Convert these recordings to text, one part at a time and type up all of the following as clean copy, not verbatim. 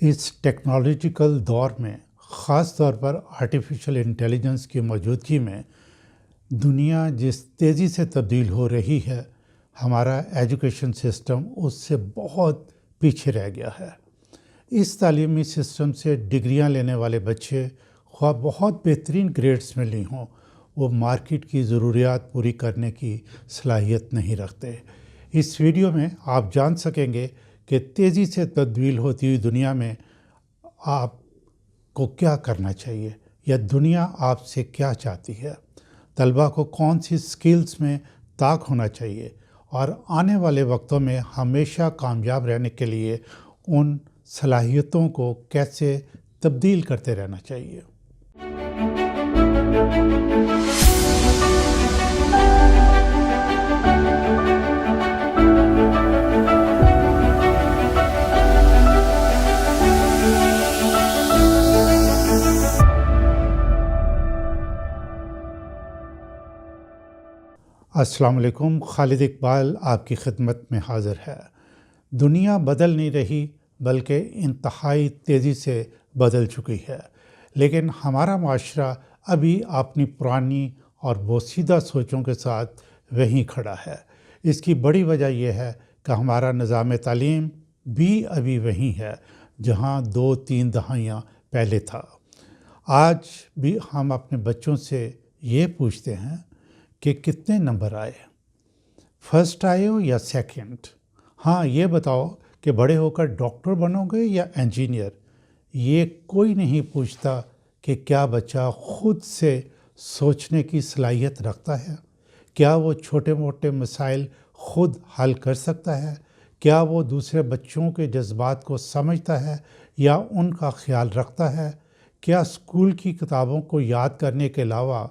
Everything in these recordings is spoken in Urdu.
اس ٹیکنالوجیکل دور میں خاص طور پر آرٹیفیشل انٹیلیجنس کی موجودگی میں دنیا جس تیزی سے تبدیل ہو رہی ہے، ہمارا ایجوکیشن سسٹم اس سے بہت پیچھے رہ گیا ہے۔ اس تعلیمی سسٹم سے ڈگریاں لینے والے بچے خواہ بہت بہترین گریڈز میں لی ہوں، وہ مارکیٹ کی ضروریات پوری کرنے کی صلاحیت نہیں رکھتے۔ اس ویڈیو میں آپ جان سکیں گے کہ تیزی سے تبدیل ہوتی ہوئی دنیا میں آپ کو کیا کرنا چاہیے یا دنیا آپ سے کیا چاہتی ہے، طلباء کو کون سی سکلز میں طاق ہونا چاہیے اور آنے والے وقتوں میں ہمیشہ کامیاب رہنے کے لیے ان صلاحیتوں کو کیسے تبدیل کرتے رہنا چاہیے۔ السلام علیکم، خالد اقبال آپ کی خدمت میں حاضر ہے۔ دنیا بدل نہیں رہی بلکہ انتہائی تیزی سے بدل چکی ہے، لیکن ہمارا معاشرہ ابھی اپنی پرانی اور بوسیدہ سوچوں کے ساتھ وہیں کھڑا ہے۔ اس کی بڑی وجہ یہ ہے کہ ہمارا نظام تعلیم بھی ابھی وہیں ہے جہاں 2-3 دہائیاں پہلے تھا۔ آج بھی ہم اپنے بچوں سے یہ پوچھتے ہیں کہ کتنے نمبر آئے، فرسٹ آئے ہو یا سیکنڈ؟ ہاں یہ بتاؤ کہ بڑے ہو کر ڈاکٹر بنو گے یا انجینئر؟ یہ کوئی نہیں پوچھتا کہ کیا بچہ خود سے سوچنے کی صلاحیت رکھتا ہے، کیا وہ چھوٹے موٹے مسائل خود حل کر سکتا ہے، کیا وہ دوسرے بچوں کے جذبات کو سمجھتا ہے یا ان کا خیال رکھتا ہے، کیا اسکول کی کتابوں کو یاد کرنے کے علاوہ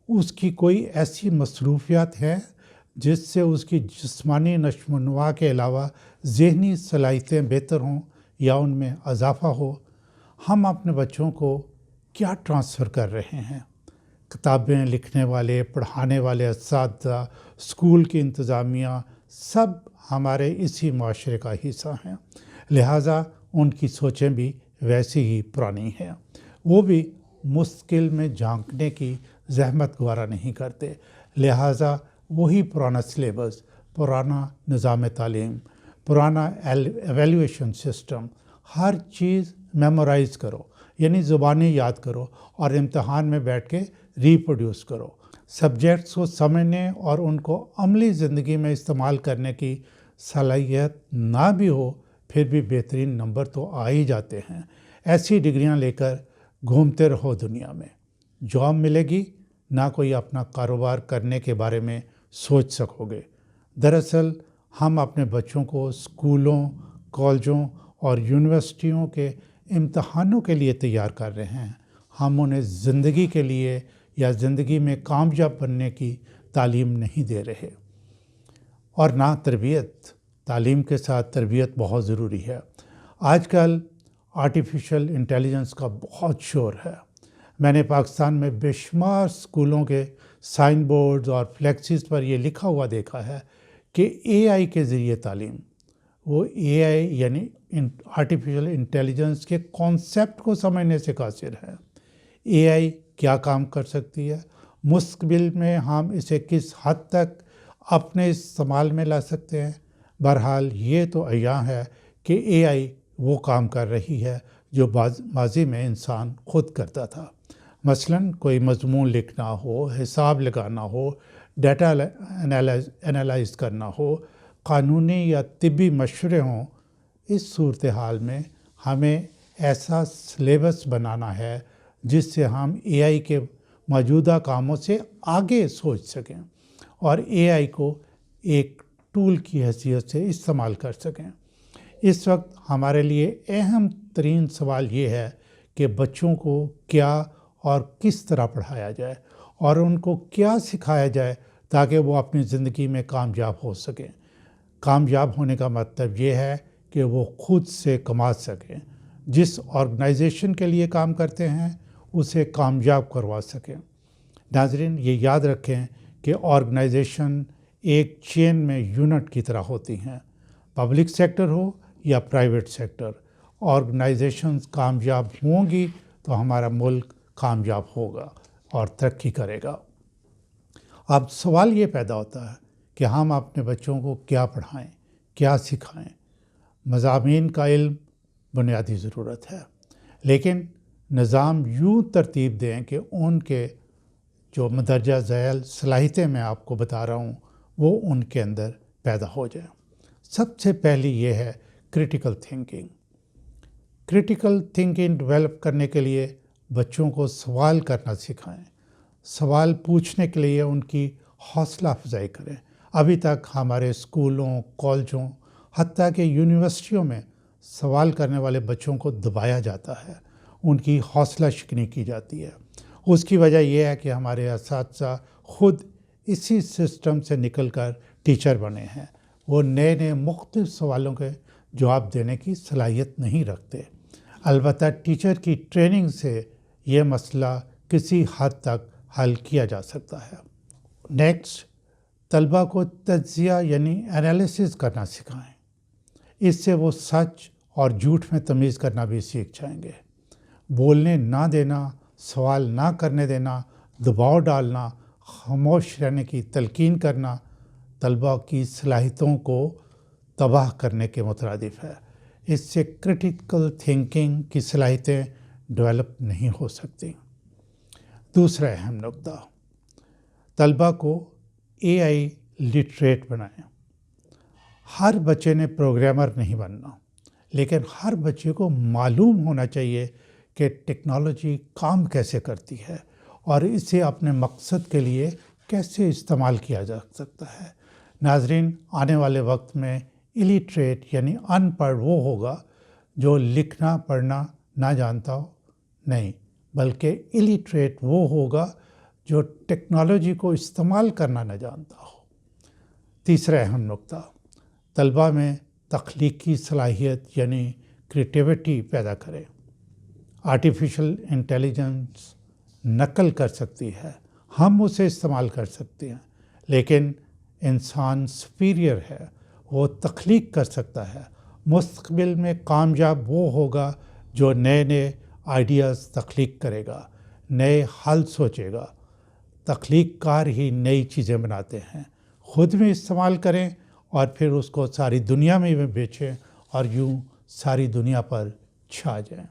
اس کی کوئی ایسی مصروفیات ہیں جس سے اس کی جسمانی نشو و نما کے علاوہ ذہنی صلاحیتیں بہتر ہوں یا ان میں اضافہ ہو؟ ہم اپنے بچوں کو کیا ٹرانسفر کر رہے ہیں؟ کتابیں لکھنے والے، پڑھانے والے اساتذہ، اسکول کی انتظامیہ سب ہمارے اسی معاشرے کا حصہ ہیں، لہٰذا ان کی سوچیں بھی ویسی ہی پرانی ہیں۔ وہ بھی مستقل میں جھانکنے کی زحمت گوارا نہیں کرتے، لہٰذا وہی پرانا سلیبس، پرانا نظام تعلیم، پرانا ایویلیویشن سسٹم، ہر چیز میمورائز کرو، یعنی زبانیں یاد کرو اور امتحان میں بیٹھ کے ریپروڈیوس کرو۔ سبجیکٹس کو سمجھنے اور ان کو عملی زندگی میں استعمال کرنے کی صلاحیت نہ بھی ہو پھر بھی بہترین نمبر تو آ ہی جاتے ہیں۔ ایسی ڈگریاں لے کر گھومتے رہو دنیا میں، جاب ملے گی نہ کوئی اپنا کاروبار کرنے کے بارے میں سوچ سکو گے۔ دراصل ہم اپنے بچوں کو اسکولوں، کالجوں اور یونیورسٹیوں کے امتحانوں کے لیے تیار کر رہے ہیں، ہم انہیں زندگی کے لیے یا زندگی میں کامیاب بننے کی تعلیم نہیں دے رہے، اور نہ تربیت۔ تعلیم کے ساتھ تربیت بہت ضروری ہے۔ آج کل آرٹیفیشل انٹیلیجنس کا بہت شور ہے۔ میں نے پاکستان میں بے شمار اسکولوں کے سائن بورڈز اور فلیکسیز پر یہ لکھا ہوا دیکھا ہے کہ اے آئی کے ذریعے تعلیم۔ وہ اے آئی یعنی آرٹیفیشل انٹیلیجنس کے کانسیپٹ کو سمجھنے سے قاصر ہے۔ اے آئی کیا کام کر سکتی ہے، مستقبل میں ہم اسے کس حد تک اپنے استعمال میں لا سکتے ہیں؟ بہرحال یہ تو عیاں ہے کہ اے آئی وہ کام کر رہی ہے جو ماضی میں انسان خود کرتا تھا۔ مثلاً کوئی مضمون لکھنا ہو، حساب لگانا ہو، ڈیٹا انالائز کرنا ہو، قانونی یا طبی مشورے ہوں۔ اس صورتحال میں ہمیں ایسا سلیبس بنانا ہے جس سے ہم اے آئی کے موجودہ کاموں سے آگے سوچ سکیں اور اے آئی کو ایک ٹول کی حیثیت سے استعمال کر سکیں۔ اس وقت ہمارے لیے اہم ترین سوال یہ ہے کہ بچوں کو کیا اور کس طرح پڑھایا جائے اور ان کو کیا سکھایا جائے تاکہ وہ اپنی زندگی میں کامیاب ہو سکیں۔ کامیاب ہونے کا مطلب یہ ہے کہ وہ خود سے کما سکیں، جس آرگنائزیشن کے لیے کام کرتے ہیں اسے کامیاب کروا سکیں۔ ناظرین، یہ یاد رکھیں کہ آرگنائزیشن ایک چین میں یونٹ کی طرح ہوتی ہیں، پبلک سیکٹر ہو یا پرائیویٹ سیکٹر، آرگنائزیشنز کامیاب ہوں گی تو ہمارا ملک کامیاب ہوگا اور ترقی کرے گا۔ اب سوال یہ پیدا ہوتا ہے کہ ہم اپنے بچوں کو کیا پڑھائیں، کیا سکھائیں۔ مضامین کا علم بنیادی ضرورت ہے، لیکن نظام یوں ترتیب دیں کہ ان کے جو مندرجہ ذیل صلاحیتیں میں آپ کو بتا رہا ہوں وہ ان کے اندر پیدا ہو جائیں۔ سب سے پہلی یہ ہے critical thinking. Critical thinking develop کرنے کے لیے بچوں کو سوال کرنا سکھائیں، سوال پوچھنے کے لیے ان کی حوصلہ افزائی کریں۔ ابھی تک ہمارے اسکولوں، کالجوں، حتیٰ کہ یونیورسٹیوں میں سوال کرنے والے بچوں کو دبایا جاتا ہے، ان کی حوصلہ شکنی کی جاتی ہے۔ اس کی وجہ یہ ہے کہ ہمارے اساتذہ خود اسی سسٹم سے نکل کر ٹیچر بنے ہیں، وہ نئے نئے مختلف سوالوں کے جواب دینے کی صلاحیت نہیں رکھتے۔ البتہ ٹیچر کی ٹریننگ سے یہ مسئلہ کسی حد تک حل کیا جا سکتا ہے۔ نیکسٹ، طلبہ کو تجزیہ یعنی انالیسس کرنا سکھائیں۔ اس سے وہ سچ اور جھوٹ میں تمیز کرنا بھی سیکھ جائیں گے۔ بولنے نہ دینا، سوال نہ کرنے دینا، دباؤ ڈالنا، خاموش رہنے کی تلقین کرنا طلبہ کی صلاحیتوں کو تباہ کرنے کے مترادف ہے۔ اس سے کریٹیکل تھنکنگ کی صلاحیتیں ڈیولپ نہیں ہو سکتی۔ دوسرا اہم نکتہ، طلبہ کو اے آئی لٹریٹ بنائیں۔ ہر بچے نے پروگرامر نہیں بننا، لیکن ہر بچے کو معلوم ہونا چاہیے کہ ٹیکنالوجی کام کیسے کرتی ہے اور اسے اپنے مقصد کے لیے کیسے استعمال کیا جا سکتا ہے۔ ناظرین، آنے والے وقت میں الٹریٹ یعنی ان پڑھ وہ ہوگا جو لکھنا پڑھنا نہ جانتا ہو، نہیں، بلکہ الٹریٹ وہ ہوگا جو ٹیکنالوجی کو استعمال کرنا نہ جانتا ہو۔ تیسرا اہم نکتہ، طلبہ میں تخلیقی صلاحیت یعنی کریٹیوٹی پیدا کرے۔ آرٹیفیشل انٹیلیجنس نقل کر سکتی ہے، ہم اسے استعمال کر سکتے ہیں، لیکن انسان سپیریئر ہے، وہ تخلیق کر سکتا ہے۔ مستقبل میں کامیاب وہ ہوگا جو نئے نئے آئیڈیاز تخلیق کرے گا، نئے حل سوچے گا۔ تخلیق کار ہی نئی چیزیں بناتے ہیں، خود میں استعمال کریں اور پھر اس کو ساری دنیا میں بیچیں اور یوں ساری دنیا پر چھا جائیں۔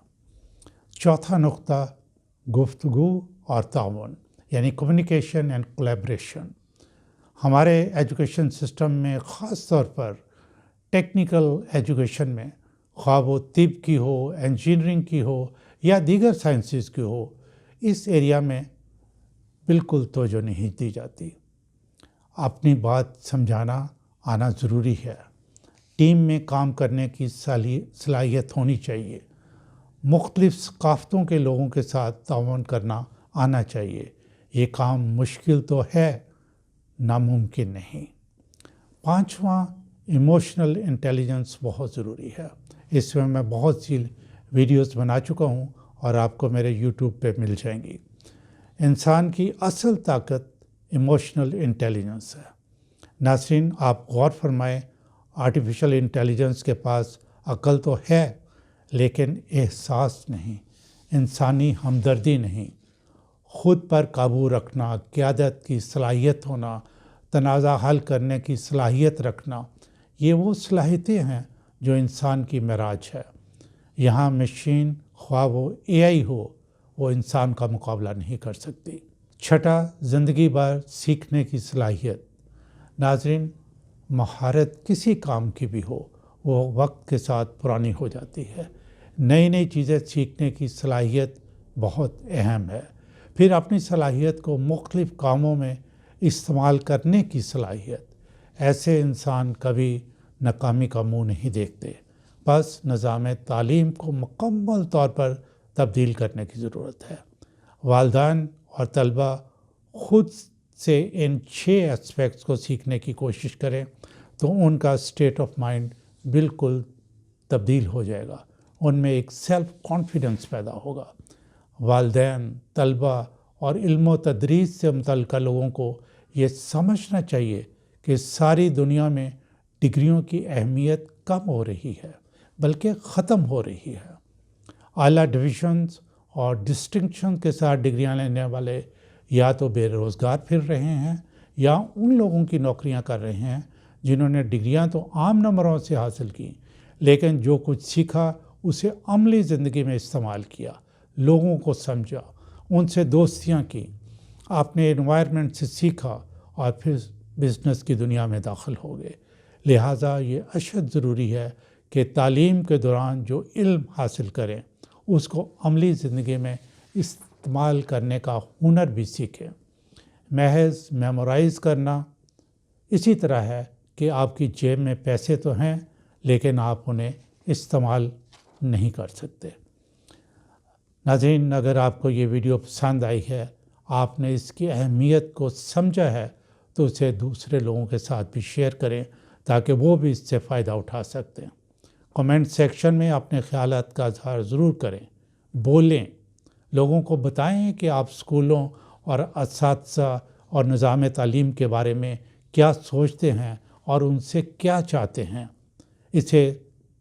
چوتھا نقطہ، گفتگو اور تعاون یعنی کمیونیکیشن اینڈ کولیبریشن۔ ہمارے ایجوکیشن سسٹم میں خاص طور پر ٹیکنیکل ایجوکیشن میں، خواہ وہ طب کی ہو، انجینئرنگ کی ہو یا دیگر سائنسز کی ہو، اس ایریا میں بالکل توجہ نہیں دی جاتی۔ اپنی بات سمجھانا آنا ضروری ہے، ٹیم میں کام کرنے کی صلاحیت ہونی چاہیے، مختلف ثقافتوں کے لوگوں کے ساتھ تعاون کرنا آنا چاہیے۔ یہ کام مشکل تو ہے، ناممکن نہیں۔ پانچواں، ایموشنل انٹیلیجنس بہت ضروری ہے۔ اس میں بہت سی ویڈیوز بنا چکا ہوں اور آپ کو میرے یوٹیوب پہ مل جائیں گی۔ انسان کی اصل طاقت ایموشنل انٹیلیجنس ہے۔ ناظرین، آپ غور فرمائیں، آرٹیفیشل انٹیلیجنس کے پاس عقل تو ہے، لیکن احساس نہیں، انسانی ہمدردی نہیں، خود پر قابو رکھنا، قیادت کی صلاحیت ہونا، تنازع حل کرنے کی صلاحیت رکھنا، یہ وہ صلاحیتیں ہیں جو انسان کی معراج ہے۔ یہاں مشین، خواہ وہ اے آئی ہو، وہ انسان کا مقابلہ نہیں کر سکتی۔ چھٹا، زندگی بھر سیکھنے کی صلاحیت۔ ناظرین، مہارت کسی کام کی بھی ہو، وہ وقت کے ساتھ پرانی ہو جاتی ہے۔ نئی نئی چیزیں سیکھنے کی صلاحیت بہت اہم ہے۔ پھر اپنی صلاحیت کو مختلف کاموں میں استعمال کرنے کی صلاحیت۔ ایسے انسان کبھی ناکامی کا منہ نہیں دیکھتے۔ بس نظام تعلیم کو مکمل طور پر تبدیل کرنے کی ضرورت ہے۔ والدین اور طلبہ خود سے ان 6 اسپیکٹس کو سیکھنے کی کوشش کریں تو ان کا اسٹیٹ آف مائنڈ بالکل تبدیل ہو جائے گا، ان میں ایک سیلف کانفیڈنس پیدا ہوگا۔ والدین، طلبہ اور علم و تدریس سے متعلقہ لوگوں کو یہ سمجھنا چاہیے کہ ساری دنیا میں ڈگریوں کی اہمیت کم ہو رہی ہے، بلکہ ختم ہو رہی ہے۔ اعلیٰ ڈویژنز اور ڈسٹنکشن کے ساتھ ڈگریاں لینے والے یا تو بے روزگار پھر رہے ہیں یا ان لوگوں کی نوکریاں کر رہے ہیں جنہوں نے ڈگریاں تو عام نمبروں سے حاصل کی، لیکن جو کچھ سیکھا اسے عملی زندگی میں استعمال کیا، لوگوں کو سمجھا، ان سے دوستیاں کی، اپنے انوائرمنٹ سے سیکھا اور پھر بزنس کی دنیا میں داخل ہو گئے۔ لہٰذا یہ اشد ضروری ہے کہ تعلیم کے دوران جو علم حاصل کریں اس کو عملی زندگی میں استعمال کرنے کا ہنر بھی سیکھیں۔ محض میمورائز کرنا اسی طرح ہے کہ آپ کی جیب میں پیسے تو ہیں لیکن آپ انہیں استعمال نہیں کر سکتے۔ ناظرین، اگر آپ کو یہ ویڈیو پسند آئی ہے، آپ نے اس کی اہمیت کو سمجھا ہے، تو اسے دوسرے لوگوں کے ساتھ بھی شیئر کریں تاکہ وہ بھی اس سے فائدہ اٹھا سکتے ہیں۔ کمنٹ سیکشن میں اپنے خیالات کا اظہار ضرور کریں، بولیں، لوگوں کو بتائیں کہ آپ اسکولوں اور اساتذہ اور نظام تعلیم کے بارے میں کیا سوچتے ہیں اور ان سے کیا چاہتے ہیں۔ اسے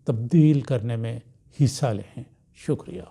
تبدیل کرنے میں حصہ لیں۔ شکریہ۔